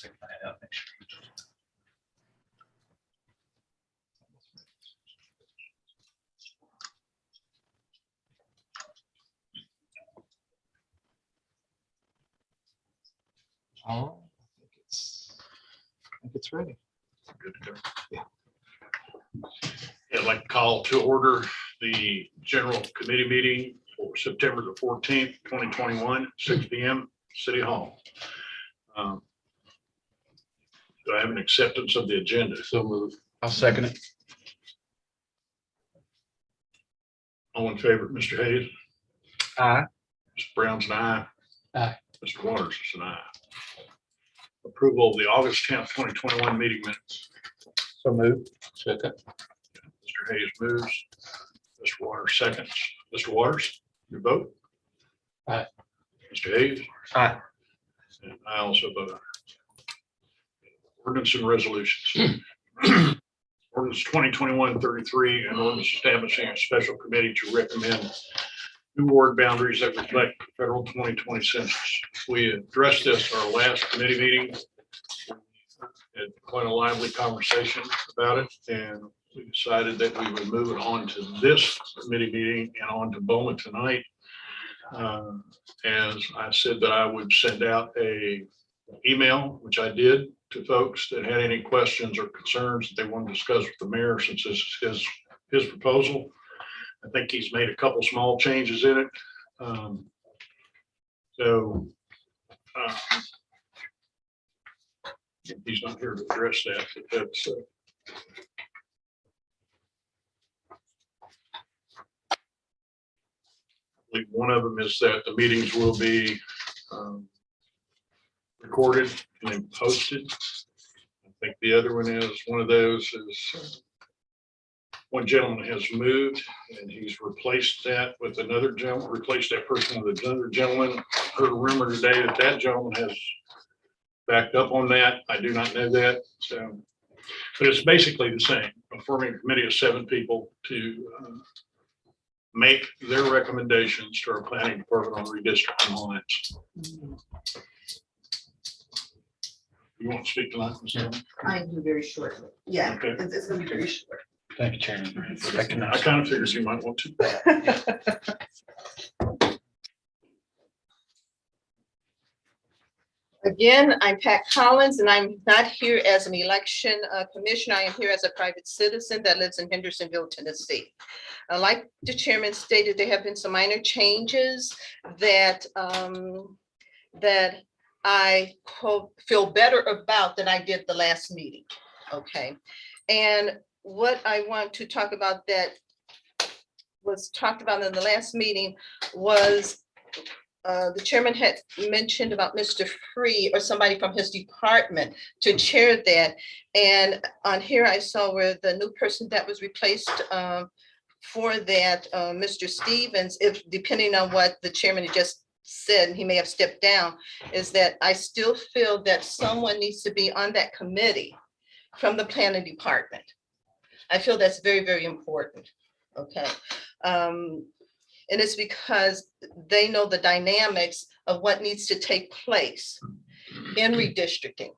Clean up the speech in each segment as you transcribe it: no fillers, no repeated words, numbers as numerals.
stick my head out, make sure. Oh, I think it's ready. Good to go. Yeah. Yeah, I'd like to call to order the general committee meeting for September the 14th, 2021, 6 p.m. City Hall. Do I have an acceptance of the agenda? So moved. I'll second it. All in favor, Mr. Hayes? Aye. Mr. Brown's an aye. Aye. Mr. Waters is an aye. Approval of the August 10th, 2021 meeting minutes. So moved. Second. Mr. Hayes moves. Mr. Waters seconds. Mr. Waters, your vote? Aye. Mr. Hayes? Aye. And I also vote aye. Ordinance and resolutions. Ordinance 2021-33, and ordinance establishing a special committee to recommend new ward boundaries that reflect the federal 2020 census. We addressed this at our last committee meeting. Had quite a lively conversation about it, and we decided that we would move it on to this committee meeting and on to Bowman tonight. As I said that I would send out a email, which I did, to folks that had any questions or concerns that they want to discuss with the mayor, since this is his proposal. I think he's made a couple small changes in it. He's not here to address that, but that's I believe one of them is that the meetings will be recorded and then posted. I think the other one is, one of those is one gentleman has moved and he's replaced that with another gentleman, replaced that person with another gentleman. Heard a rumor today that that gentleman has backed up on that. I do not know that. So, but it's basically the same. I'm forming a committee of 7 people to make their recommendations to our planning department on redistricting lines. You want to speak tonight, Ms. Dillon? I can do very shortly. Yeah, Okay. it's gonna be very short. Thank you, Chairman. I kind of figured you might want to. Again, I'm Pat Collins, and I'm not here as an election commissioner. I am here as a private citizen that lives in Hendersonville, Tennessee. Like the chairman stated, there have been some minor changes that that I feel better about than I did the last meeting. Okay, and what I want to talk about that was talked about in the last meeting was the chairman had mentioned about Mr. Free or somebody from his department to chair that. And on here I saw where the new person that was replaced for that, Mr. Stevens, if depending on what the chairman had just said, and he may have stepped down, is that I still feel that someone needs to be on that committee from the planning department. I feel that's very, very important. Okay. And it's because they know the dynamics of what needs to take place in redistricting.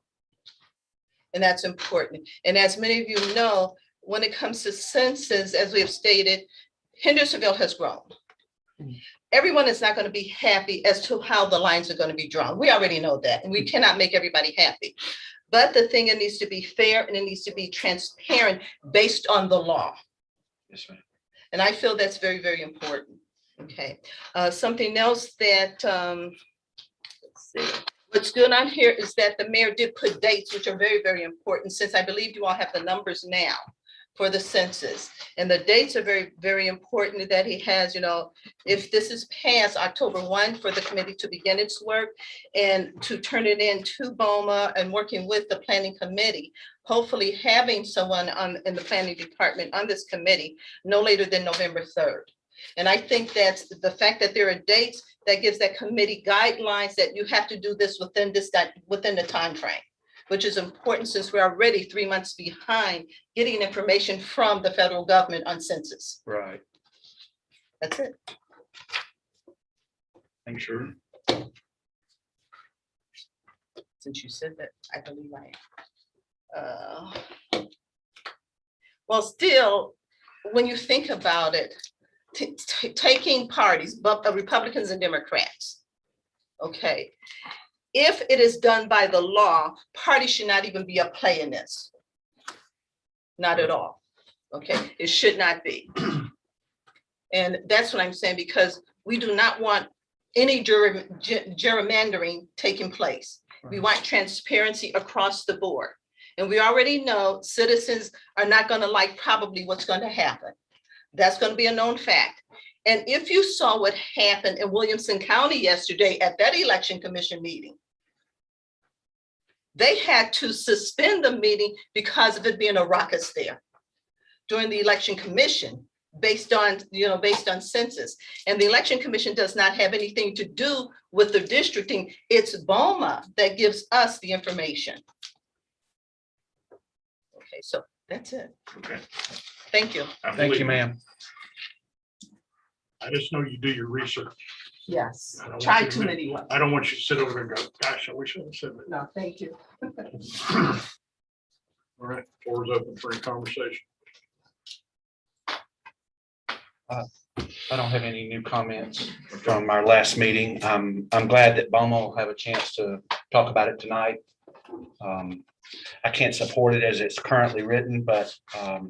And that's important. And as many of you know, when it comes to census, as we have stated, Hendersonville has grown. Everyone is not going to be happy as to how the lines are going to be drawn. We already know that, and we cannot make everybody happy. But the thing, it needs to be fair and it needs to be transparent based on the law. Yes, ma'am. And I feel that's very, very important. Okay, something else that, let's see, what's good on here is that the mayor did put dates, which are very, very important, since I believe you all have the numbers now for the census. And the dates are very, very important that he has, you know, if this is passed October 1 for the committee to begin its work and to turn it in to BOMA and working with the planning committee, hopefully having someone in the planning department on this committee no later than November 3rd. And I think that's the fact that there are dates that gives that committee guidelines that you have to do this within the time frame, which is important since we're already 3 months behind getting information from the federal government on census. Right. That's it. Thanks, sure. since you said that, I believe I am. Well, still, when you think about it, taking parties, but Republicans and Democrats, okay, if it is done by the law, parties should not even be a play in this. Not at all. Okay, it should not be. And that's what I'm saying, because we do not want any gerrymandering taking place. We want transparency across the board. And we already know citizens are not going to like probably what's going to happen. That's going to be a known fact. And if you saw what happened in Williamson County yesterday at that election commission meeting, they had to suspend the meeting because of it being a ruckus there during the election commission, based on census. And the election commission does not have anything to do with the districting. It's BOMA that gives us the information. Okay, so that's it. Okay. Thank you. Thank you, ma'am. I just know you do your research. Yes, I don't try want you to to- anyway. I don't want you to sit over there and go, gosh, I wish I had said that. No, thank you. All right, floor is open for any conversation. I don't have any new comments from our last meeting. I'm glad that BOMA will have a chance to talk about it tonight. I can't support it as it's currently written, but I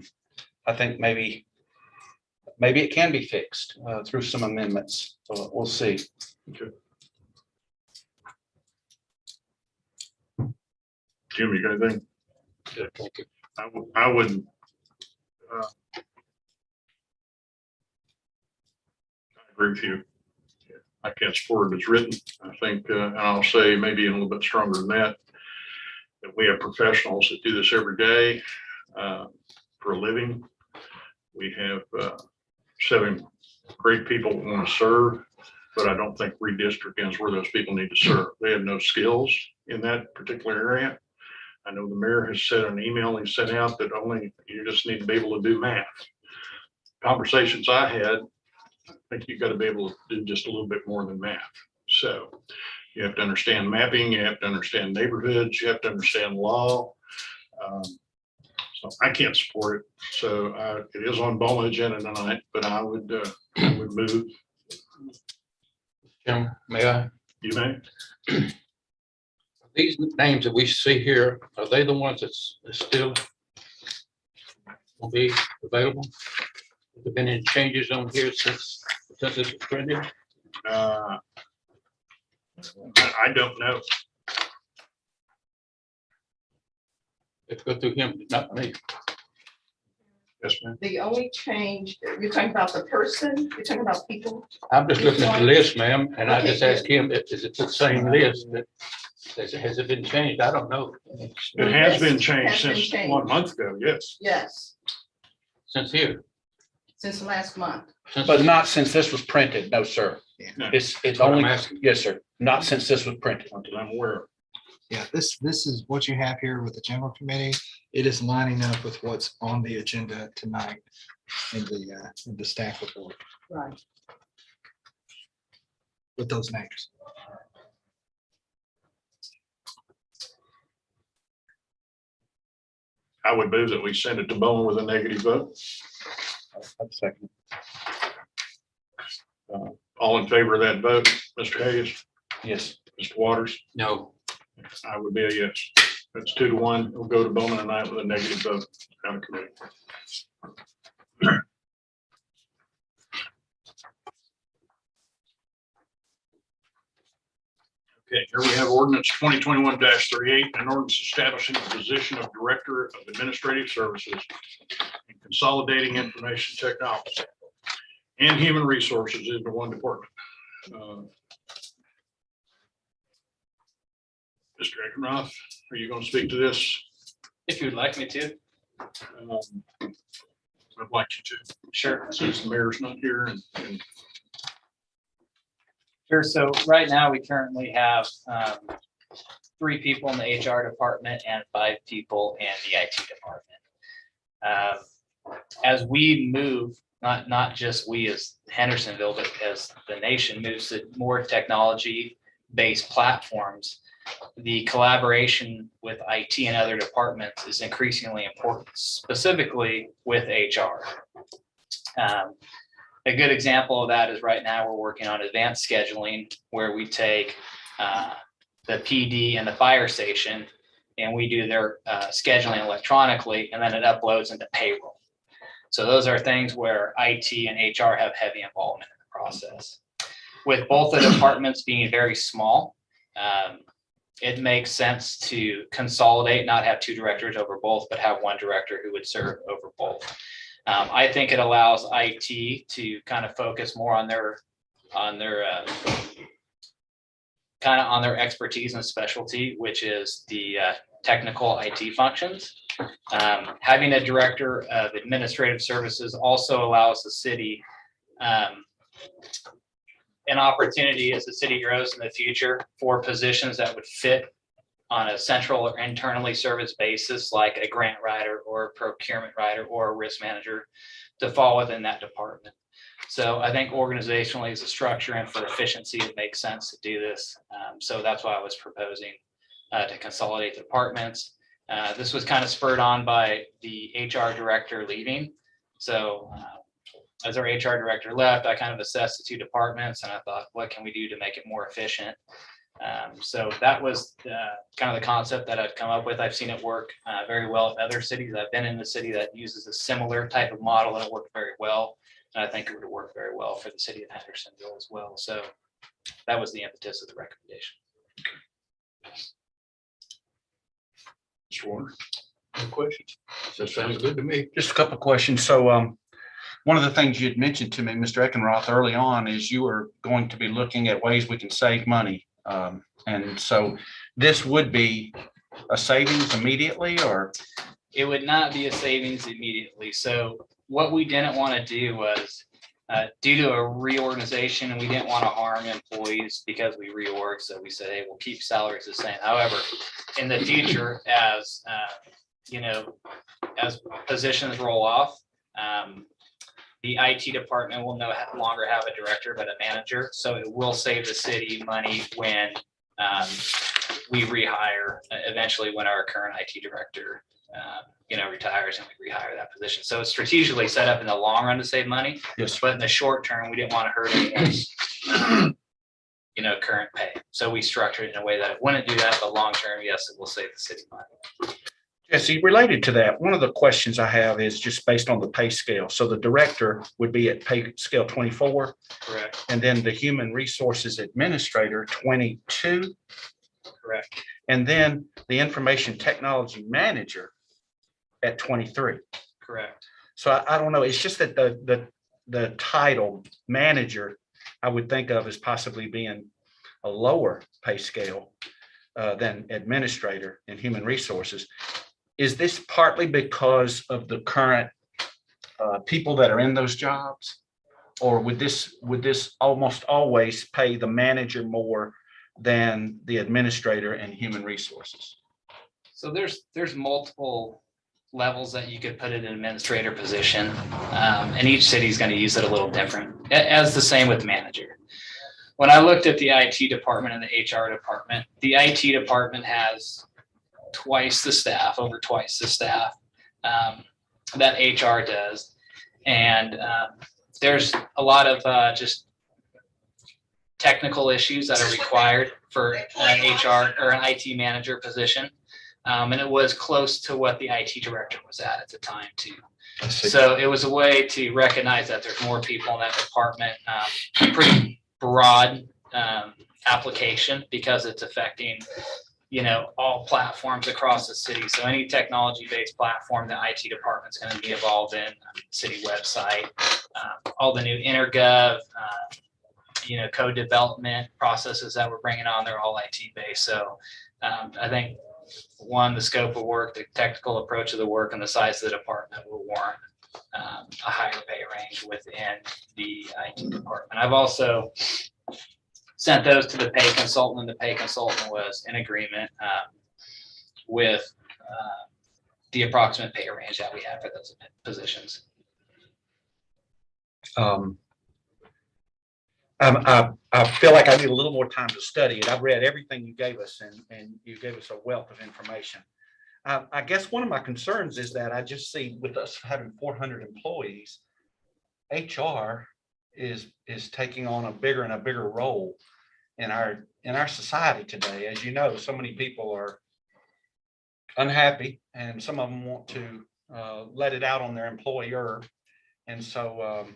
think maybe it can be fixed through some amendments. So we'll see. Okay. Jim, you got anything? Yeah, thank you. I wouldn't. I agree with you. I can't support it as written. I think, and I'll say maybe a little bit stronger than that, that we have professionals that do this every day for a living. We have 7 great people who want to serve, but I don't think redistricting is where those people need to serve. They have no skills in that particular area. I know the mayor has said an email he sent out that only you just need to be able to do math. Conversations I had, I think you've got to be able to do just a little bit more than math. So you have to understand mapping, you have to understand neighborhoods, you have to understand law. So I can't support it. So it is on BOMA agenda tonight, but I would move. Jim, may I? You may. These names that we see here, are they the ones that's still will be available? Have there been any changes on here since this was printed? I don't know. Let's go through him, not me. Yes, ma'am. The only change, you're talking about the person, you're talking about people? I'm just looking at the list, ma'am, and I Okay, just asked him, is it the same list? Has it been changed? I don't know. It has been changed Has been since changed. 1 month ago, yes. Yes, Since here. since last month. But not since this was printed, no, sir. No, It's what I'm only, asking. yes, sir, not since this was printed. not that I'm aware of. Yeah, this is what you have here with the general committee. It is lining up with what's on the agenda tonight in the staff report Right. with those names. I would move that we send it to BOMA with a negative vote. Second. All in favor of that vote, Mr. Hayes, Yes. Mr. Waters? No. I would be a yes. That's 2-1. We'll go to BOMA tonight with a negative vote out of committee. Okay, here we have ordinance 2021-38, an ordinance establishing the position of Director of Administrative Services and consolidating information technology and human resources into one department. Mr. Eckenroth, are you going to speak to this? If you'd like me to. I'd like you to, Sure. since the mayor's not here and Sure. So right now, we currently have 3 people in the HR department and 5 people in the IT department. As we move, not just we as Hendersonville, but as the nation moves to more technology-based platforms, the collaboration with IT and other departments is increasingly important, specifically with HR. A good example of that is right now we're working on advanced scheduling, where we take the PD and the fire station and we do their scheduling electronically, and then it uploads into payroll. So those are things where IT and HR have heavy involvement in the process. With both the departments being very small, it makes sense to consolidate, not have two directors over both, but have one director who would serve over both. I think it allows IT to kind of focus more on their expertise and specialty, which is the technical IT functions. Having a director of administrative services also allows the city an opportunity as the city grows in the future for positions that would fit on a central or internally serviced basis, like a grant writer or a procurement writer or a risk manager, to fall within that department. So I think organizationally as a structure and for efficiency, it makes sense to do this. So that's why I was proposing to consolidate departments. This was kind of spurred on by the HR director leaving. So as our HR director left, I kind of assessed the two departments and I thought, what can we do to make it more efficient? So that was kind of the concept that I've come up with. I've seen it work very well in other cities. I've been in the city that uses a similar type of model and it worked very well. And I think it would work very well for the city of Hendersonville as well. So that was the impetus of the recommendation. Mr. Warner, no questions? That sounds good to me. Just a couple of questions. So one of the things you had mentioned to me, Mr. Eckenroth, early on is you were going to be looking at ways we can save money. And so this would be a savings immediately, or? It would not be a savings immediately. So what we didn't want to do was due to a reorganization, and we didn't want to harm employees because we reorg. So we said, hey, we'll keep salaries the same. However, in the future, as as positions roll off, the IT department will no longer have a director, but a manager. So it will save the city money when we rehire, eventually when our current IT director retires and we rehire that position. So it's strategically set up in the long run to save money. Yes. But in the short term, we didn't want to hurt anyone's current pay. So we structured it in a way that it wouldn't do that, but long term, yes, it will save the city money. Jesse, related to that, one of the questions I have is just based on the pay scale. So the director would be at pay scale 24. Correct. And then the human resources administrator, 22. Correct. And then the information technology manager at 23. Correct. So I don't know. It's just that the title manager, I would think of as possibly being a lower pay scale than administrator in human resources. Is this partly because of the current people that are in those jobs? Or would this almost always pay the manager more than the administrator and human resources? So there's multiple levels that you could put in an administrator position, and each city is going to use it a little different, as the same with manager. When I looked at the IT department and the HR department, the IT department has over twice the staff that HR does. And there's a lot of just technical issues that are required for an HR or an IT manager position. And it was close to what the IT director was at the time too. So it was a way to recognize that there's more people in that department, pretty broad application because it's affecting all platforms across the city. So any technology-based platform the IT department's going to be involved in, city website, all the new intergov, code development processes that we're bringing on, they're all IT-based. So I think the scope of work, the technical approach of the work, and the size of the department will warrant a higher pay range within the IT department. I've also sent those to the pay consultant, and the pay consultant was in agreement with the approximate pay range that we have for those positions. I feel like I need a little more time to study it. I've read everything you gave us and you gave us a wealth of information. I guess one of my concerns is that I just see with us having 400 employees, HR is taking on a bigger and a bigger role in our society today. As you know, so many people are unhappy and some of them want to let it out on their employer. And so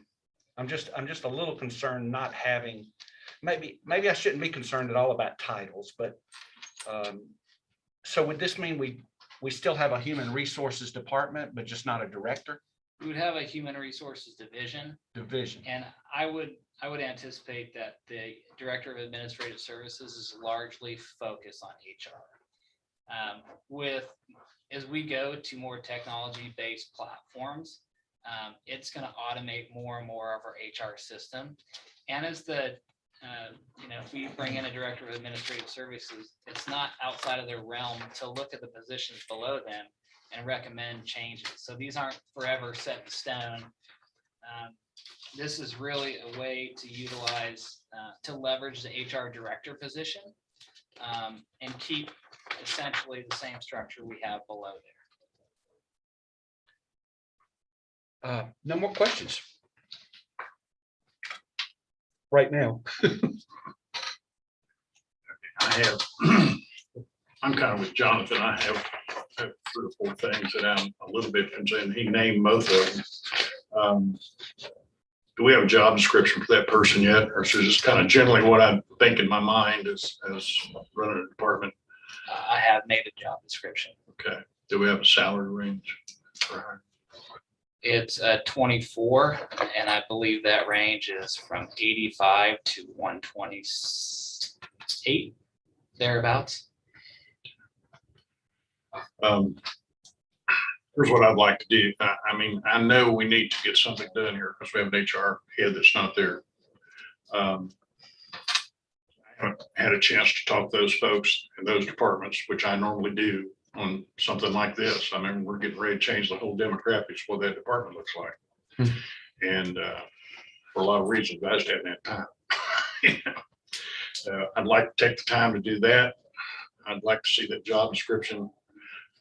I'm just a little concerned not having, maybe I shouldn't be concerned at all about titles, but so would this mean we still have a human resources department, but just not a director? We would have a human resources division, and I would anticipate that the Director of Administrative Services is largely focused on HR. As we go to more technology-based platforms, it's going to automate more and more of our HR system. And as if we bring in a Director of Administrative Services, it's not outside of their realm to look at the positions below them and recommend changes. So these aren't forever set in stone. This is really a way to utilize, to leverage the HR director position and keep essentially the same structure we have below there. No more questions. Right now. I'm kind of with Jonathan. I have 3 or 4 things that I'm a little bit concerned. He named both of them. Do we have a job description for that person yet? Or is it just kind of generally what I think in my mind as running a department? I have made a job description. Okay. Do we have a salary range for her? It's 24, and I believe that range is from 85 to 128, thereabouts. Here's what I'd like to do. I mean, I know we need to get something done here because we have an HR head that's not there. I haven't had a chance to talk to those folks in those departments, which I normally do on something like this. I mean, we're getting ready to change the whole demographics of what that department looks like. And for a lot of reasons, I just haven't had time. I'd like to take the time to do that. I'd like to see that job description.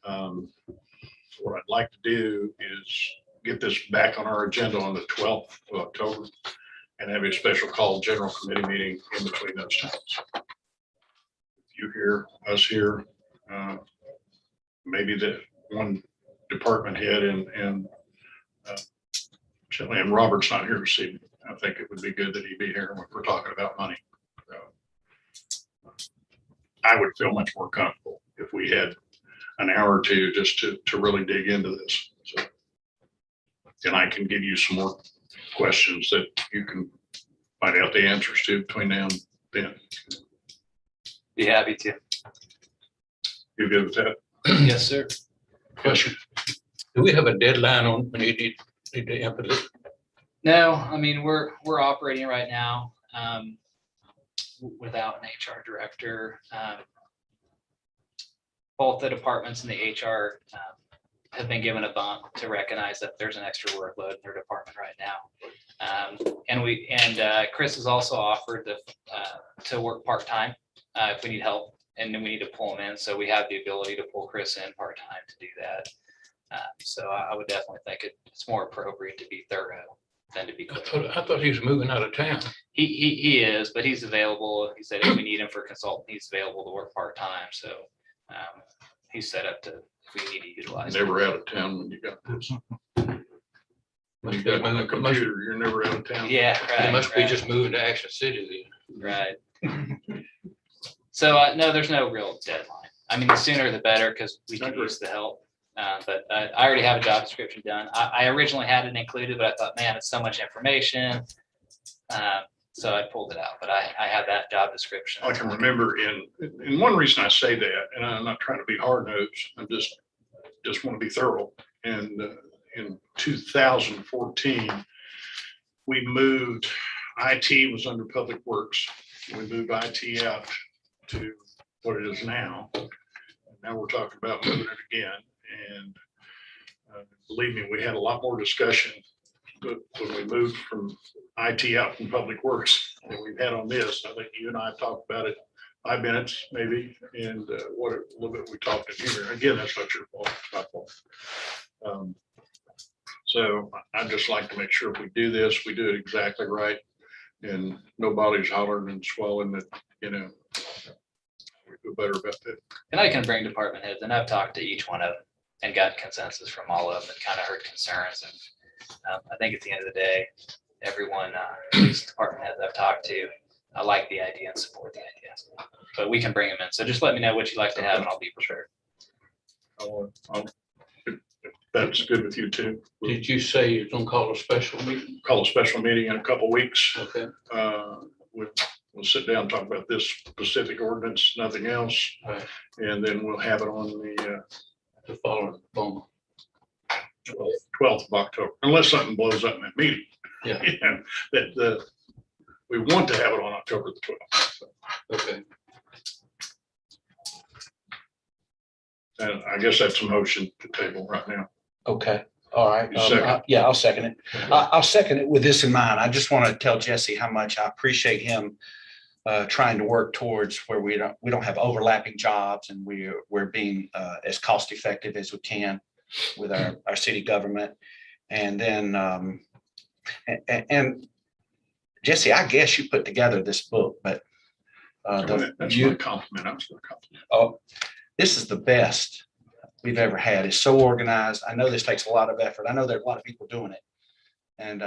What I'd like to do is get this back on our agenda on the 12th of October and have a special call general committee meeting in between those times. You here, us here, maybe the one department head and Robert's not here this evening. I think it would be good that he be here when we're talking about money. I would feel much more comfortable if we had an hour or two just to really dig into this. So, and I can give you some more questions that you can find out the answers to between now and then. Be happy to. You good with that? Yes, sir. Question. Do we have a deadline on when you need to implement? No, I mean, we're operating right now without an HR director. Both the departments and the HR have been given a bump to recognize that there's an extra workload in their department right now. And Chris has also offered to work part-time if we need help and then we need to pull him in. So we have the ability to pull Chris in part-time to do that. So I would definitely think it's more appropriate to be thorough than to be quick. I thought he was moving out of town. He is, but he's available. He said if we need him for consultant, he's available to work part-time. So he's set up to, if we need to utilize him. Never out of town when you got this. When you got a computer, you're never out of town. Yeah, right. He must be right. just moving to Action City then. Right. So no, there's no real deadline. I mean, the sooner the better because we can use the help. But I already have a job description done. I originally had it included, but I thought, man, it's so much information. So I pulled it out, but I have that job description. I can remember and one reason I say that, and I'm not trying to be hard nosed, I'm just want to be thorough. And in 2014, we moved, IT was under Public Works. We moved IT out to what it is now. And now we're talking about moving it again. And believe me, we had a lot more discussion when we moved from IT out from Public Works, and we've had on this, I think you and I have talked about it 5 minutes maybe, and what a little bit we talked in here. Again, that's not your fault, it's my fault. So I'd just like to make sure if we do this, we do it exactly right, and nobody's hollering and swallowing that, we feel better about that. And I can bring department heads, and I've talked to each one of them and got consensus from all of them and kind of heard concerns. And I think at the end of the day, everyone, these department heads I've talked to, I like the idea and support the idea. But we can bring them in. So just let me know what you'd like to have and I'll be prepared. If that's good with you too. We'll Did you say you're gonna call a special meeting? call a special meeting in a couple weeks. Okay. We'll sit down and talk about this specific ordinance, nothing else. Right. And then we'll have it on the The following phone. 12th of October, unless something blows up in that meeting. Yeah. That we want to have it on October the 12th. Okay. And I guess that's a motion to table right now. Okay, all right. You second? Yeah, I'll second it. I'll second it with this in mind. I just want to tell Jesse how much I appreciate him trying to work towards where we don't have overlapping jobs, and we're being as cost effective as we can with our city government. And then and Jesse, I guess you put together this book, but That's my compliment. I'm just gonna compliment. oh, this is the best we've ever had. It's so organized. I know this takes a lot of effort. I know there are a lot of people doing it. And,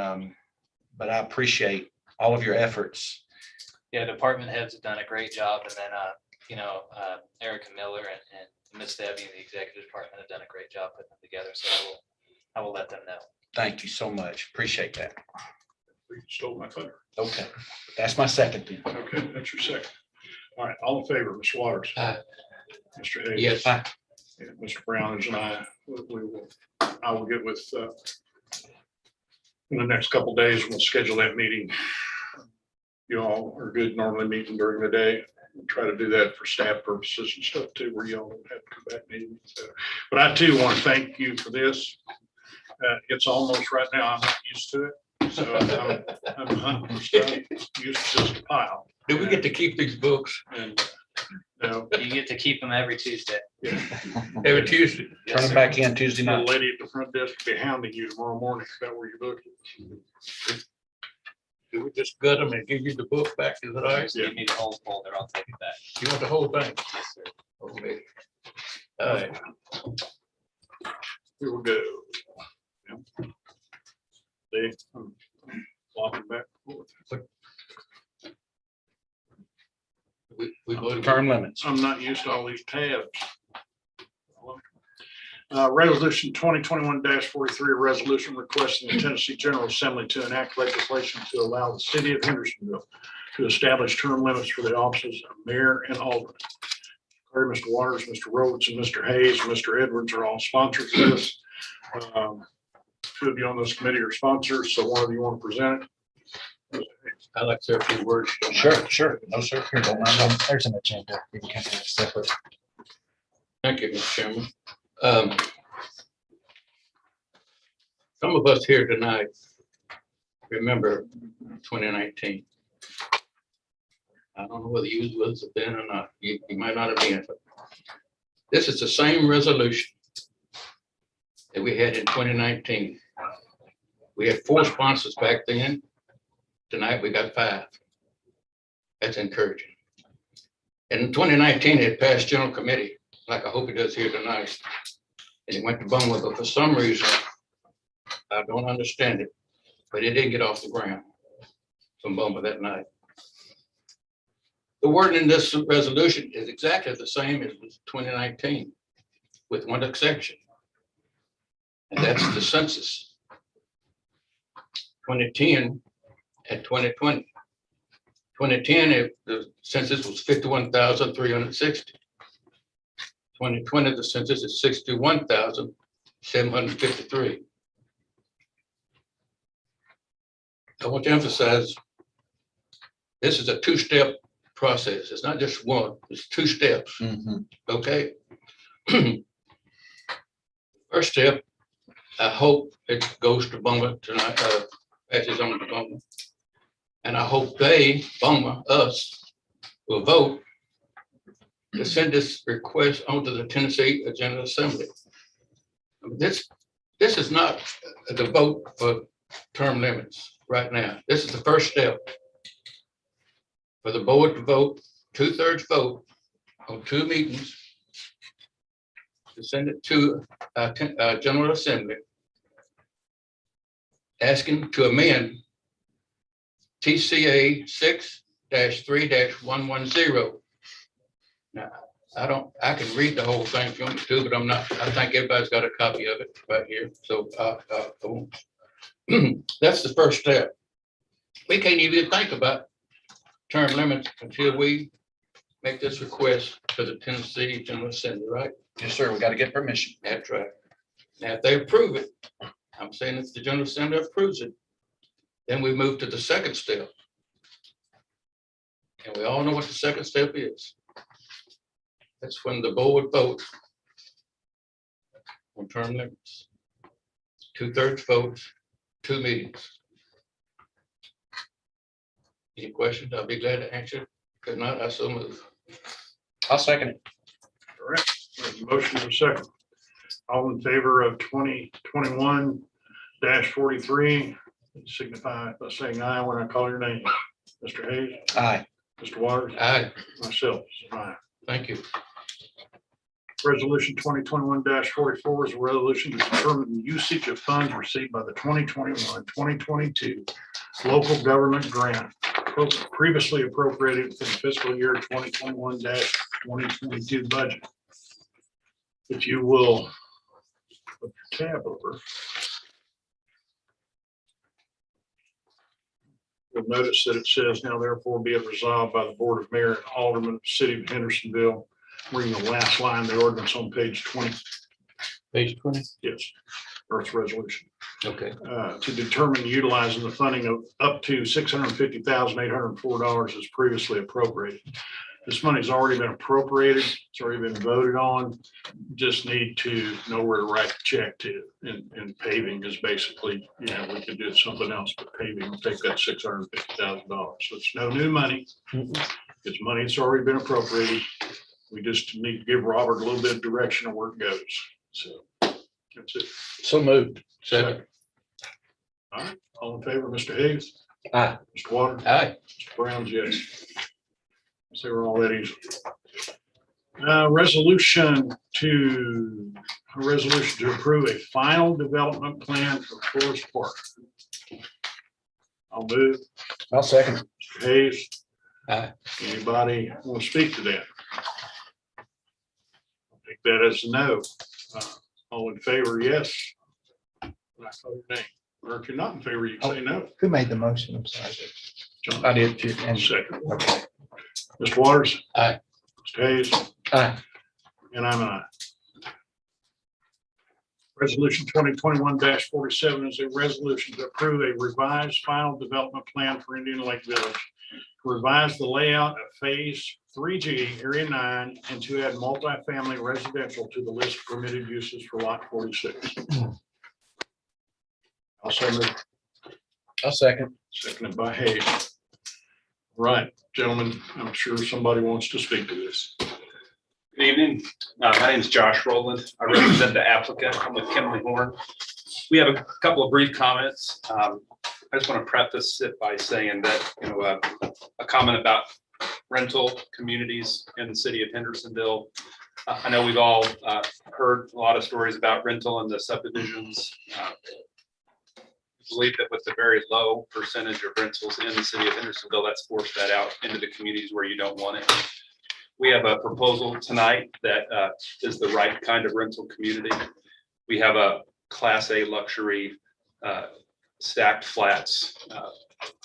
but I appreciate all of your efforts. Yeah, department heads have done a great job. And then, Erica Miller and Miss Debbie in the executive department have done a great job putting them together. So I will let them know. Thank you so much. Appreciate that. You stole my thunder. Okay, that's my second then. Okay, that's your second. All right, all in favor, Mr. Waters? Aye. Mr. Hayes? Yes. Aye. And Mr. Brown and I will get with, in the next couple of days, we'll schedule that meeting. You all are good normally meeting during the day. We'll try to do that for staff purposes and stuff too, where y'all don't have to come back meetings. But I too want to thank you for this. It's almost right now, I'm not used to it. So I'm hunting for stuff, used to just a pile. Do we get to keep these books And, no, You get to keep them every Tuesday. every Tuesday? Yes, Turn them sir. back in Tuesday the night. lady at the front desk will be hounding you tomorrow morning about where your book is. Do we just gut them and give you the book back? Is it all right? Just give me the whole folder. I'll take it back. You want the whole thing? Yes, sir. Okay. All right. Here we go. See, I'm walking back. and forth. We voted. Term limits. I'm not used to all these tabs. Resolution 2021-43, a resolution requesting the Tennessee General Assembly to enact legislation to allow the city of Hendersonville to establish term limits for the offices of mayor and alderman. Mr. Waters, Mr. Rhodes, and Mr. Hayes, and Mr. Edwards are all sponsors of this. Two of you on this committee are sponsors, so one of you want to present it? I'd like to say a few words. Sure. No, sir. Here, don't mind me. There's an agenda. We can kind of have separate. Thank you, Mr. Chairman. Some of us here tonight remember 2019. I don't know whether you was then or not. You might not have been, but this is the same resolution that we had in 2019. We had 4 sponsors back then. Tonight, we got 5. That's encouraging. In 2019, it passed general committee, like I hope it does here tonight. And it went to Bumwood, but for some reason, I don't understand it, but it didn't get off the ground from Bumwood that night. The word in this resolution is exactly the same as was 2019, with one exception. And that's the census. 2010 and 2020. 2010, the census was 51,360. 2020, the census is 61,753. I want to emphasize, this is a 2-step process. It's not just one, it's 2 steps, Mhm. okay? First step, I hope it goes to Boma tonight, passes on to Boma. And I hope they, Boma, us, will vote to send this request onto the Tennessee General Assembly. This is not the vote for term limits right now. This is the first step for the board to vote, 2/3 vote on 2 meetings to send it to General Assembly, asking to amend TCA 6-3-110. Now, I can read the whole thing if you want me to, but I'm not, I think everybody's got a copy of it right here. So that's the first step. We can't even think about term limits until we make this request to the Tennessee General Assembly, right? Yes, sir. We got to get permission. That's right. Now, if they approve it, I'm saying if the General Assembly approves it, then we move to the second step. And we all know what the second step is. That's when the board votes on term limits. 2/3 votes, 2 meetings. Any questions? I'll be glad to answer. If not, I so move. I'll second it. All right, there's a motion and a second. All in favor of 2021-43, signify by saying aye when I call your name. Mr. Hayes, Aye. Mr. Waters, Aye, myself, aye. thank you. Resolution 2021-44 is a resolution to determine the usage of funds received by the 2021-2022 local government grant previously appropriated within fiscal year 2021-2022 budget. If you will flip your tab over, you'll notice that it says, now therefore be it resolved by the Board of Mayor and Aldermen of the City of Hendersonville. Reading the last line of the ordinance on page 20. Page 20. Yes, Earth resolution. Okay. To determine utilizing the funding of up to $650,804 as previously appropriated. This money's already been appropriated. It's already been voted on. Just need to know where to write the check to. And paving is basically, we could do something else, but paving will take that $650,000. So it's no new money. It's money that's already been appropriated. We just need to give Robert a little bit of direction of where it goes. So that's it. So moved. Second. All right, all in favor, Mr. Higgs? Aye. Mr. Waters? Aye. Mr. Brown's yes. So we're all that easy. Resolution to approve a final development plan for Forest Park. I'll move. I'll second. Mr. Hayes? Aye. Anybody want to speak to that? I'll take that as a no. All in favor, yes. When I call your name. Or if you're not in favor, you can say no. Who made the motion? I'm sorry. John, I did. and second. Okay. Mr. Waters? Aye. Mr. Hayes? Aye. And I'm an aye. Resolution 2021-47 is a resolution to approve a revised final development plan for Indian Lake Village. To revise the layout of phase 3G, area 9, and to add multifamily residential to the list of permitted uses for lot 46. Also move. I'll second. Seconded by Hayes. Right, gentlemen, I'm sure somebody wants to speak to this. Good evening. My name is Josh Rowland. I represent the applicant. I'm with Kimley Horn. We have a couple of brief comments. I just want to preface it by saying that, a comment about rental communities in the city of Hendersonville. I know we've all heard a lot of stories about rental and the subdivisions. I believe that with the very low percentage of rentals in the city of Hendersonville, that's forced that out into the communities where you don't want it. We have a proposal tonight that is the right kind of rental community. We have a Class A luxury stacked flats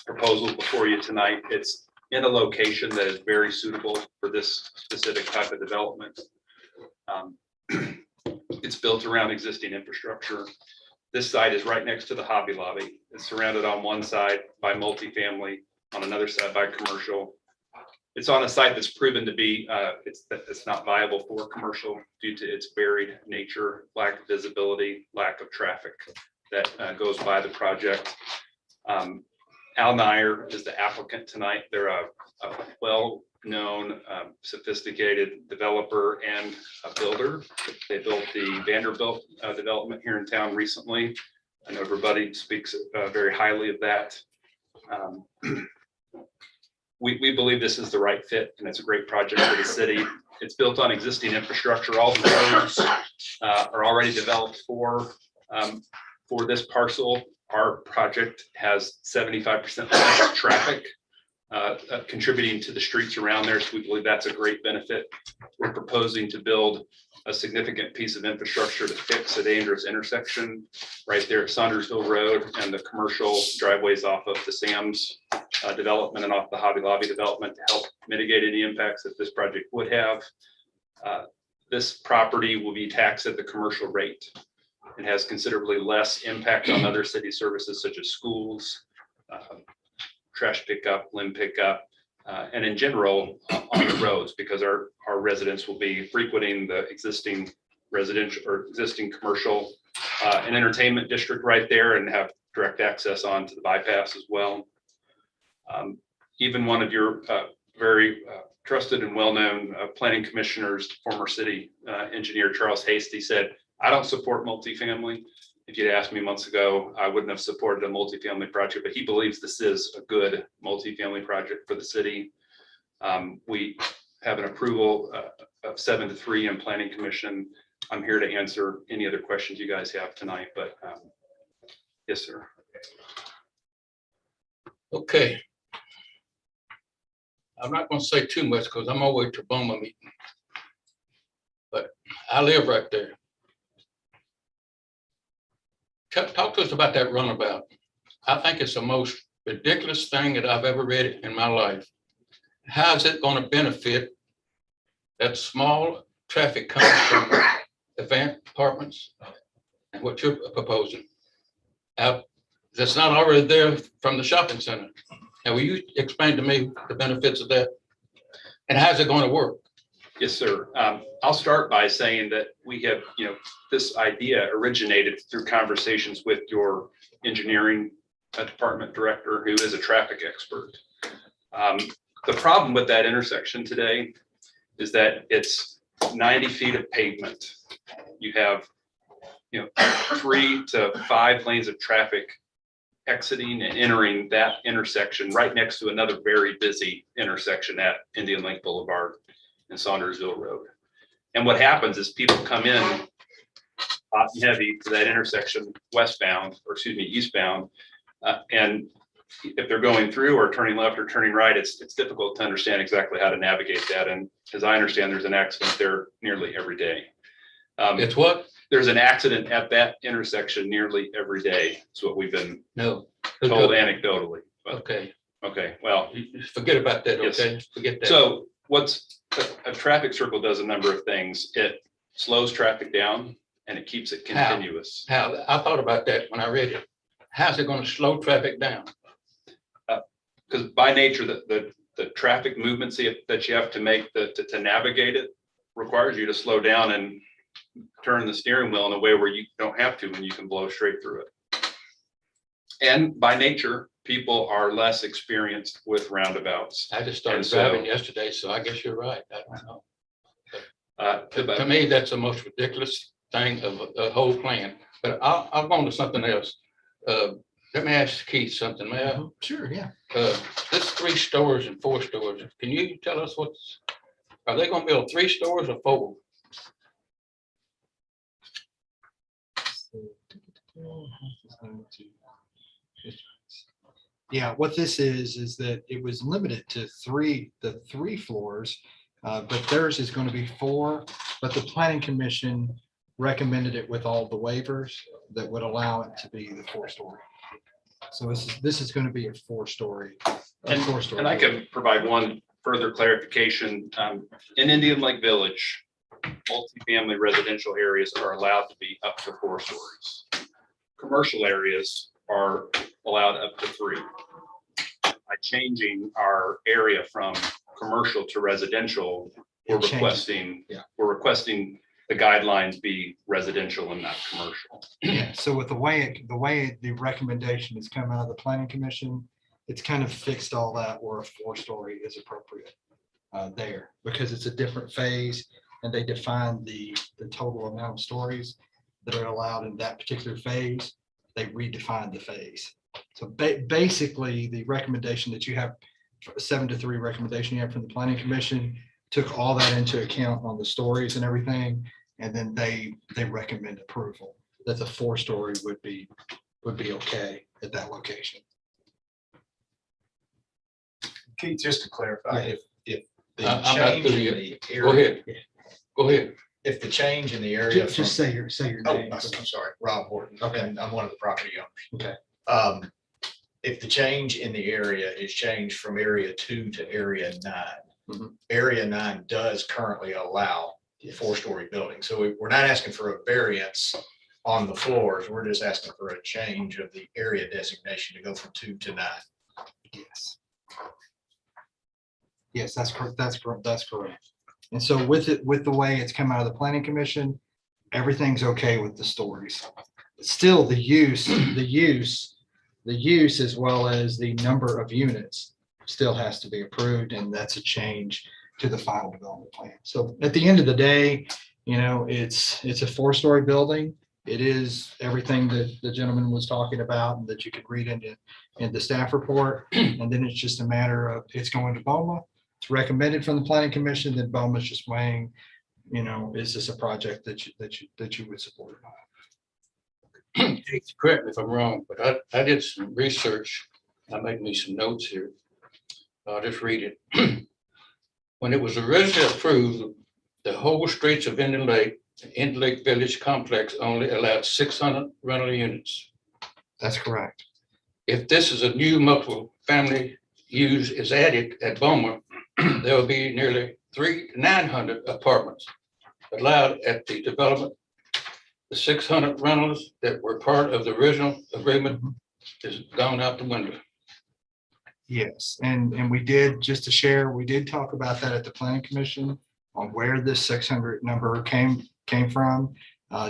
proposal before you tonight. It's in a location that is very suitable for this specific type of development. It's built around existing infrastructure. This site is right next to the Hobby Lobby. It's surrounded on one side by multifamily, on another side by commercial. It's on a site that's proven to be, it's not viable for commercial due to its buried nature, lack of visibility, lack of traffic that goes by the project. Al Nair is the applicant tonight. They're a well-known, sophisticated developer and a builder. They built the Vanderbilt development here in town recently. I know everybody speaks very highly of that. We believe this is the right fit and it's a great project for the city. It's built on existing infrastructure. All the roads are already developed for this parcel. Our project has 75% less traffic contributing to the streets around there. So we believe that's a great benefit. We're proposing to build a significant piece of infrastructure to fix a dangerous intersection right there at Saundersville Road and the commercial driveways off of the Sam's development and off the Hobby Lobby development to help mitigate any impacts that this project would have. This property will be taxed at the commercial rate. It has considerably less impact on other city services such as schools, trash pickup, limb pickup, and in general on the roads, because our residents will be frequenting the existing residential or existing commercial and entertainment district right there and have direct access onto the bypass as well. Even one of your very trusted and well-known planning commissioners, former city engineer Charles Hasty, said, "I don't support multifamily. If you'd asked me months ago, I wouldn't have supported a multifamily project," but he believes this is a good multifamily project for the city. We have an approval of 7-3 in planning commission. I'm here to answer any other questions you guys have tonight, but yes, sir. Okay. I'm not gonna say too much because I'm always to Boma meeting. But I live right there. Talk to us about that runabout. I think it's the most ridiculous thing that I've ever read in my life. How is it going to benefit that small traffic comes from event apartments and what you're proposing? That's not already there from the shopping center. Now, will you explain to me the benefits of that? And how's it going to work? Yes, sir. I'll start by saying that we have, this idea originated through conversations with your engineering department director, who is a traffic expert. The problem with that intersection today is that it's 90 feet of pavement. You have, 3 to 5 lanes of traffic exiting and entering that intersection right next to another very busy intersection at Indian Lake Boulevard and Saundersville Road. And what happens is people come in hot and heavy to that intersection eastbound, and if they're going through or turning left or turning right, it's difficult to understand exactly how to navigate that. And as I understand, there's an accident there nearly every day. It's what? There's an accident at that intersection nearly every day. It's what we've been No. told anecdotally. But, Okay. okay, well, Forget about that, Yes. okay? Forget that. so what's a traffic circle does a number of things. It slows traffic down and it keeps it continuous. How, I thought about that when I read it. How's it going to slow traffic down? Because by nature, the traffic movements that you have to make to navigate it requires you to slow down and turn the steering wheel in a way where you don't have to, and you can blow straight through it. And by nature, people are less experienced with roundabouts. I just started And so- driving yesterday, so I guess you're right. I don't know. To But me, that's the most ridiculous thing of the whole plan. But I'll go on to something else. Let me ask Keith something, man. Sure, yeah. This 3 stores and 4 stores, can you tell us are they gonna build 3 stores or 4? Yeah, what this is that it was limited to the 3 floors, but theirs is going to be 4. But the planning commission recommended it with all the waivers that would allow it to be the 4-story. So this is going to be a 4-story. And I can provide one further clarification. In Indian Lake Village, multifamily residential areas are allowed to be up to 4 stories. Commercial areas are allowed up to 3. By changing our area from commercial to residential, we're It changes. requesting, Yeah. we're requesting the guidelines be residential and not commercial. Yeah, so with the way the recommendation has come out of the planning commission, it's kind of fixed all that where a 4-story is appropriate there, because it's a different phase and they define the total amount of stories that are allowed in that particular phase. They redefined the phase. So basically, the recommendation that you have, 7-3 recommendation you have from the planning commission, took all that into account on the stories and everything. And then they recommend approval that the 4-story would be okay at that location. Keith, just to clarify, Yeah. if the I'm not change through in yet. the Go area, ahead. Go ahead. if the change in the area. Just say your Oh, name. I'm sorry, Rob Horton. Okay. And I'm one of the property owners. Okay. If the change in the area is changed from area 2 to area 9, Mhm. area 9 does currently allow Yes. 4-story buildings. So we're not asking for a variance on the floors. We're just asking for a change of the area designation to go from 2 to 9. Yes. Yes, that's correct. That's correct. That's correct. And so with the way it's come out of the planning commission, everything's okay with the stories. Still, the use as well as the number of units still has to be approved, and that's a change to the final development plan. So at the end of the day, it's a 4-story building. It is everything that the gentleman was talking about and that you could read in the staff report. And then it's just a matter of, it's going to BOMA. It's recommended from the planning commission, that BOMA's just weighing, is this a project that you would support? Correct me if I'm wrong, but I did some research. I made me some notes here. I'll just read it. When it was originally approved, the whole streets of Indian Lake Village complex only allowed 600 rental units. That's correct. If this is a new multiple family use is added at BOMA, there will be nearly 900 apartments allowed at the development. The 600 rentals that were part of the original agreement is gone out the window. Yes, and we did, just to share, we did talk about that at the planning commission on where this 600 number came from.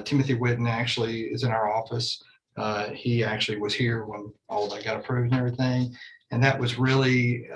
Timothy Whitten actually is in our office. He actually was here when all of that got approved and everything. And that was really,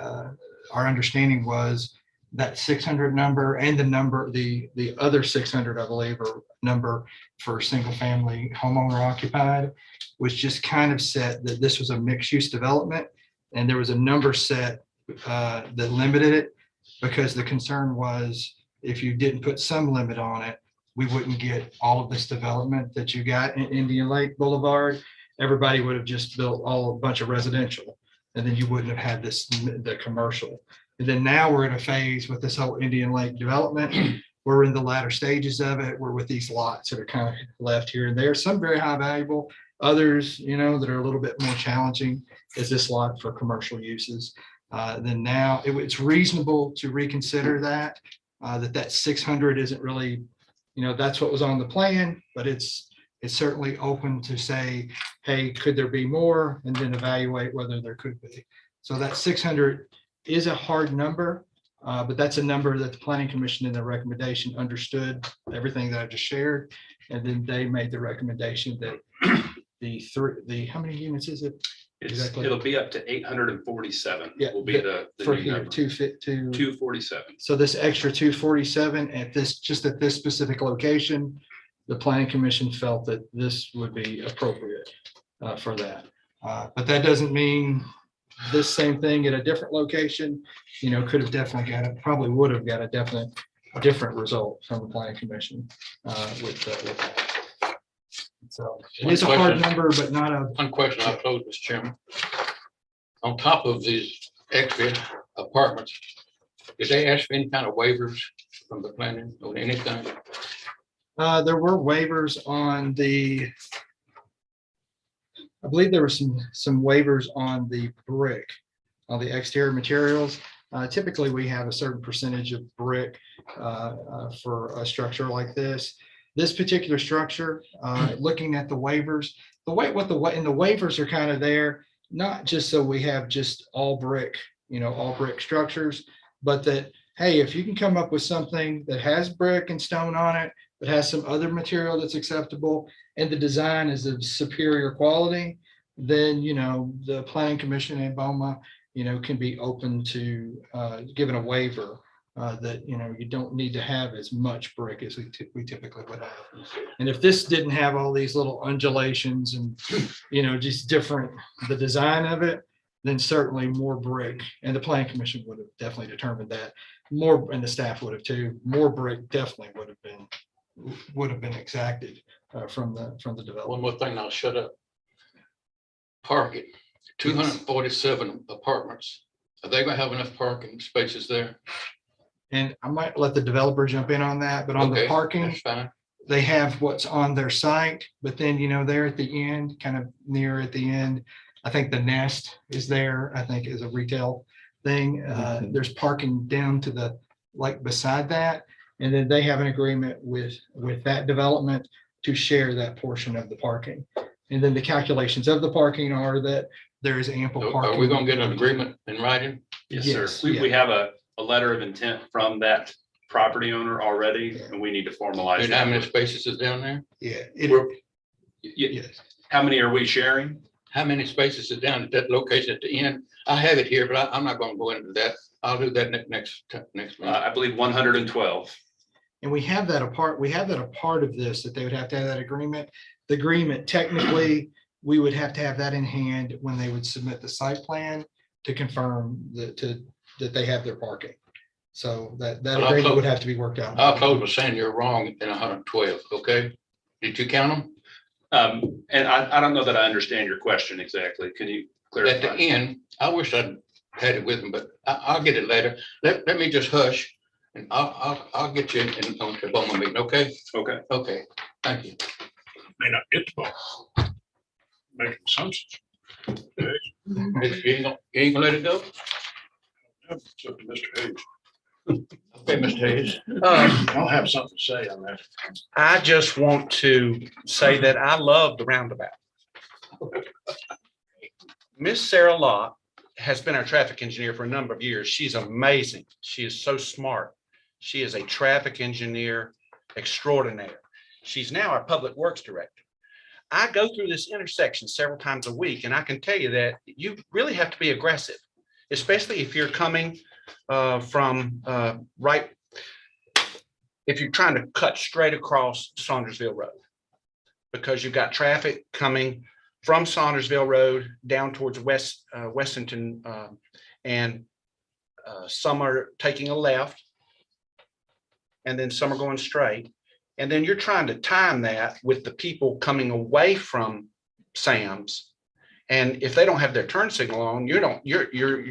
our understanding was that 600 number and the other 600, I believe, or number for single family homeowner occupied, was just kind of set that this was a mixed use development. And there was a number set that limited it, because the concern was if you didn't put some limit on it, we wouldn't get all of this development that you got in Indian Lake Boulevard. Everybody would have just built a bunch of residential, and then you wouldn't have had the commercial. And then now we're in a phase with this whole Indian Lake development. We're in the latter stages of it. We're with these lots that are kind of left here and there, some very high valuable, others, that are a little bit more challenging, is this lot for commercial uses. Then now it's reasonable to reconsider that 600 isn't really, that's what was on the plan, but it's certainly open to say, hey, could there be more? And then evaluate whether there could be. So that 600 is a hard number, but that's a number that the planning commission in their recommendation understood everything that I just shared. And then they made the recommendation that how many units is it? Exactly. It'll be up to 847. Yeah, Will be the For new here, number. 247. So this extra 247 at this specific location, the planning commission felt that this would be appropriate for that. But that doesn't mean this same thing at a different location, could have definitely probably would have got a different result from the planning commission with that. So it is a hard number, but not a. One question, I'll close, Mr. Chairman. On top of these extra apartments, did they ask for any kind of waivers from the planning or anything? There were waivers on I believe there were some waivers on the brick, on the exterior materials. Typically, we have a certain percentage of brick for a structure like this. This particular structure, looking at the waivers, the waivers are kind of there, not just so we have just all brick structures, but that, hey, if you can come up with something that has brick and stone on it, that has some other material that's acceptable, and the design is of superior quality, then, the planning commission in BOMA, can be open to giving a waiver that, you don't need to have as much brick as we typically would have. And if this didn't have all these little undulations and, just different, the design of it, then certainly more brick, and the planning commission would have definitely determined that more, and the staff would have too, more brick definitely would have been exacted from the developer. One more thing, I'll shut up. Parking, 247 apartments. Are they gonna have enough parking spaces there? And I might let the developer jump in on that, but on the Okay, parking, that's fine. they have what's on their site, but then, there at the end, kind of near at the end, I think the Nest is there, I think is a retail thing. There's parking down to the, like beside that. And then they have an agreement with that development to share that portion of the parking. And then the calculations of the parking are that there is ample So parking. are we gonna get an agreement in writing? Yes, Yes, sir. We yeah. have a letter of intent from that property owner already, Yeah. and we need to formalize And how many that. spaces is down there? Yeah. Yes. How many are we sharing? How many spaces is down at that location at the end? I have it here, but I'm not gonna go into that. I'll do that next meeting. I believe 112. And we have that a part of this, that they would have to have that agreement. The agreement, technically, we would have to have that in hand when they would submit the site plan to confirm that they have their parking. So that Well, I'll agreement would close- have to be worked out. I'll close with saying you're wrong in 112, okay? Did you count them? And I don't know that I understand your question exactly. Can you At the clarify? end, I wish I'd had it with me, but I'll get it later. Let me just hush and I'll get you in on the BOMA meeting, okay? Okay. Okay, thank you. May not get to vote. Making assumptions. Okay, You ain't gonna let it go? it's up to Mr. Hayes. Okay, Mr. Hayes. I'll have something to say on that. I just want to say that I love the roundabout. Miss Sarah Locke has been our traffic engineer for a number of years. She's amazing. She is so smart. She is a traffic engineer extraordinaire. She's now our public works director. I go through this intersection several times a week, and I can tell you that you really have to be aggressive, especially if you're coming from right, if you're trying to cut straight across Saundersville Road, because you've got traffic coming from Saundersville Road down towards Westonton, and some are taking a left, and then some are going straight. And then you're trying to time that with the people coming away from Sam's. And if they don't have their turn signal on, you're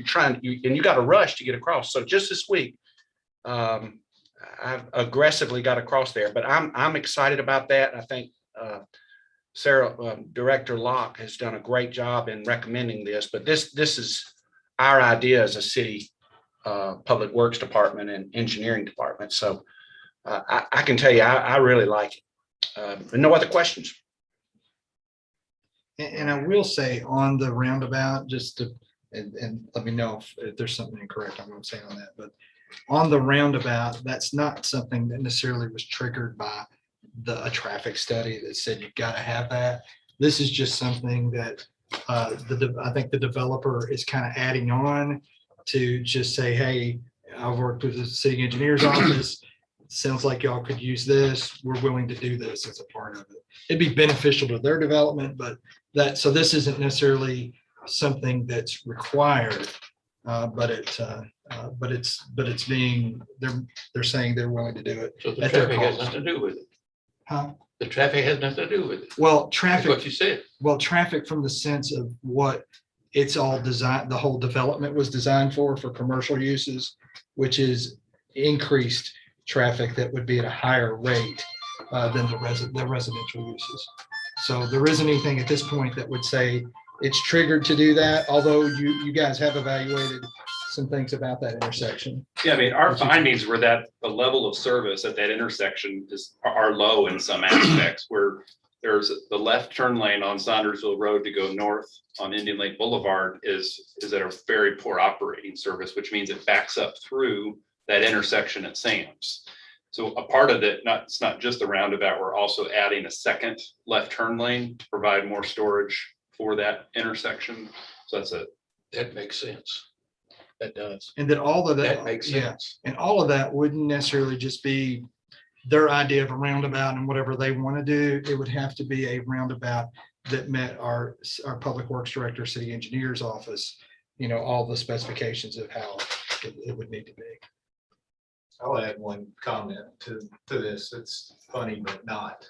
trying, and you got to rush to get across. So just this week, I've aggressively got across there, but I'm excited about that. I think Sarah, Director Locke has done a great job in recommending this, but this is our idea as a city public works department and engineering department. So I can tell you, I really like it. No other questions? And I will say on the roundabout, just to, and let me know if there's something incorrect I'm going to say on that, but on the roundabout, that's not something that necessarily was triggered by a traffic study that said you got to have that. This is just something that I think the developer is kind of adding on to just say, hey, I've worked with the city engineer's office. Sounds like y'all could use this. We're willing to do this as a part of it. It'd be beneficial to their development, but so this isn't necessarily something that's required, but it's being, they're saying they're willing to do it. So the At their traffic has cost. nothing to do with it. Huh? The traffic has nothing to do with it. Well, That's traffic, what you said. traffic from the sense of what it's all designed, the whole development was designed for commercial uses, which is increased traffic that would be at a higher rate than the residential uses. So there isn't anything at this point that would say it's triggered to do that, although you guys have evaluated some things about that intersection. Yeah, I mean, our findings were that the level of service at that intersection are low in some aspects, where there's the left turn lane on Saundersville Road to go north on Indian Lake Boulevard is at a very poor operating service, which means it backs up through that intersection at Sam's. So a part of it, it's not just the roundabout, we're also adding a second left turn lane to provide more storage for that intersection. So that's a, That makes sense. That does. And that all of that. That makes yeah, sense. And all of that wouldn't necessarily just be their idea of a roundabout and whatever they want to do. It would have to be a roundabout that met our public works director, city engineer's office, all the specifications of how it would need to be. I'll add one comment to this. It's funny, but not.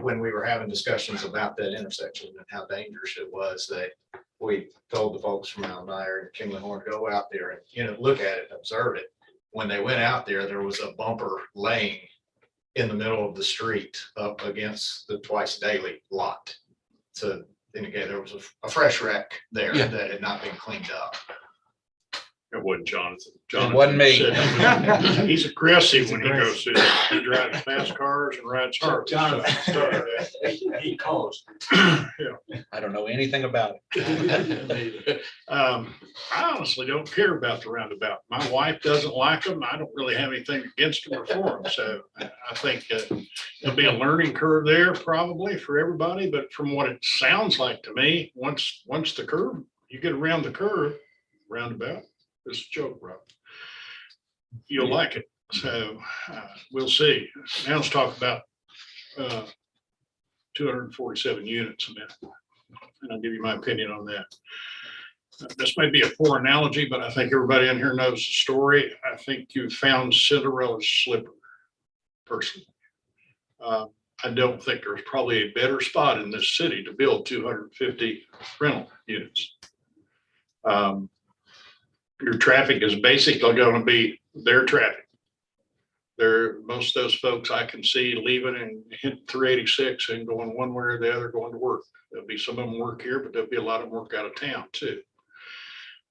When we were having discussions about that intersection and how dangerous it was, we told the folks from Mount Iron and Kingly Horn, go out there and, look at it, observe it. When they went out there was a bumper laying in the middle of the street up against the Twice Daily lot. To indicate there was a fresh wreck there Yeah. that had not been cleaned up. It wasn't Jonathan. It wasn't me. Jonathan, he's aggressive when he goes through. He drives fast cars and rides hard. He calls. I don't know anything about it. I honestly don't care about the roundabout. My wife doesn't like them. I don't really have anything against them or for them. So I think there'll be a learning curve there probably for everybody. But from what it sounds like to me, once the curve, you get around the curve, roundabout, it's a joke, Rob. You'll like it. So we'll see. Now let's talk about 247 units a minute. And I'll give you my opinion on that. This may be a poor analogy, but I think everybody in here knows the story. I think you found Cinderella's slipper, personally. I don't think there's probably a better spot in this city to build 250 rental units. Your traffic is basically going to be their traffic. Most of those folks I can see leaving and hitting 386 and going one way or the other, going to work. There'll be some of them work here, but there'll be a lot of them work out of town too.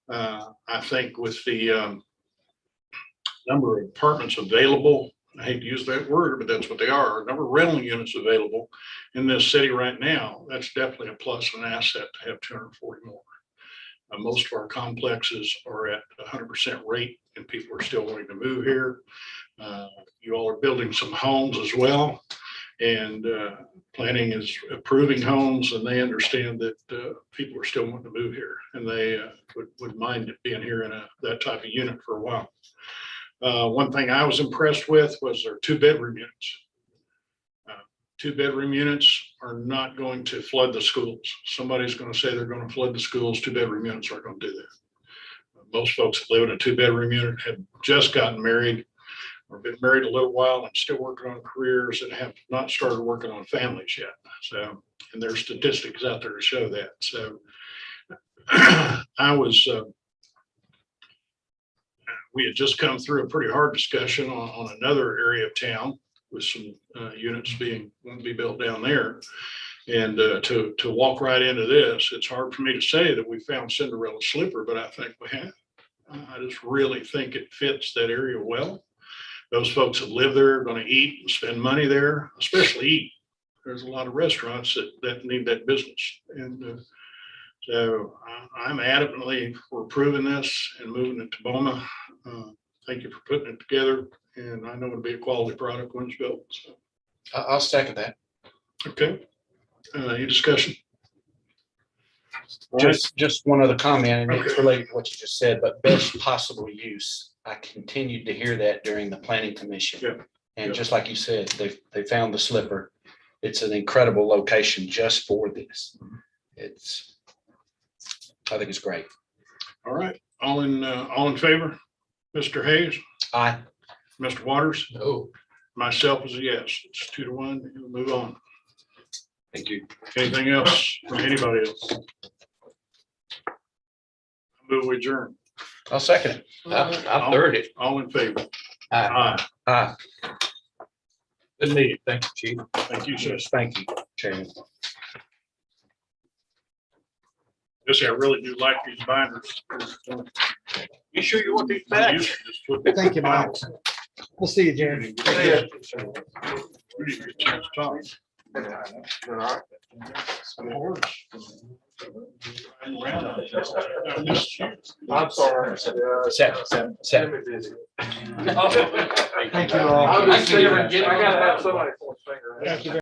I think with the number of apartments available, I hate to use that word, but that's what they are, number of rental units available in this city right now, that's definitely a plus and an asset to have 240 more. Most of our complexes are at 100% rate and people are still wanting to move here. You all are building some homes as well. And planning is approving homes and they understand that people are still wanting to move here and they would mind being here in that type of unit for a while. One thing I was impressed with was their 2-bedroom units. 2-bedroom units are not going to flood the schools. Somebody's going to say they're going to flood the schools. 2-bedroom units aren't going to do that. Most folks that live in a 2-bedroom unit have just gotten married or been married a little while and still working on careers and have not started working on families yet. So, and there's statistics out there to show that. So we had just come through a pretty hard discussion on another area of town with some units won't be built down there. And to walk right into this, it's hard for me to say that we found Cinderella's slipper, but I think we have. I just really think it fits that area well. Those folks that live there are going to eat and spend money there, especially eat. There's a lot of restaurants that need that business. And so I'm adamantly for approving this and moving it to Boma. Thank you for putting it together. And I know it'll be a quality product when it's built. So, I'll second that. okay. Any discussion? All right. Just one other comment, and it's Okay. related to what you just said, but best possible use. I continued to hear that during the planning commission. Yeah. And Yeah. just like you said, they found the slipper. It's an incredible location just for this. I think it's great. All right. All in favor? Mr. Hayes, Aye. Mr. Waters, No, myself is a yes. It's 2-1. We'll move on. thank you. Anything else from anybody else? Move we adjourn. I'll second it. I third it. All in favor? Aye. Aye. Good meeting. Thank you, Chief. Thank you, sir. Yes, thank you, Chairman. Yes, I really do like these binders. You sure you want these I'm back? used to just flipping Thank you, Mike. files. We'll see you, Jeremy. We didn't get a chance to talk. I'm sorry. Second. Thank you all. I gotta have somebody for a finger. Thank you very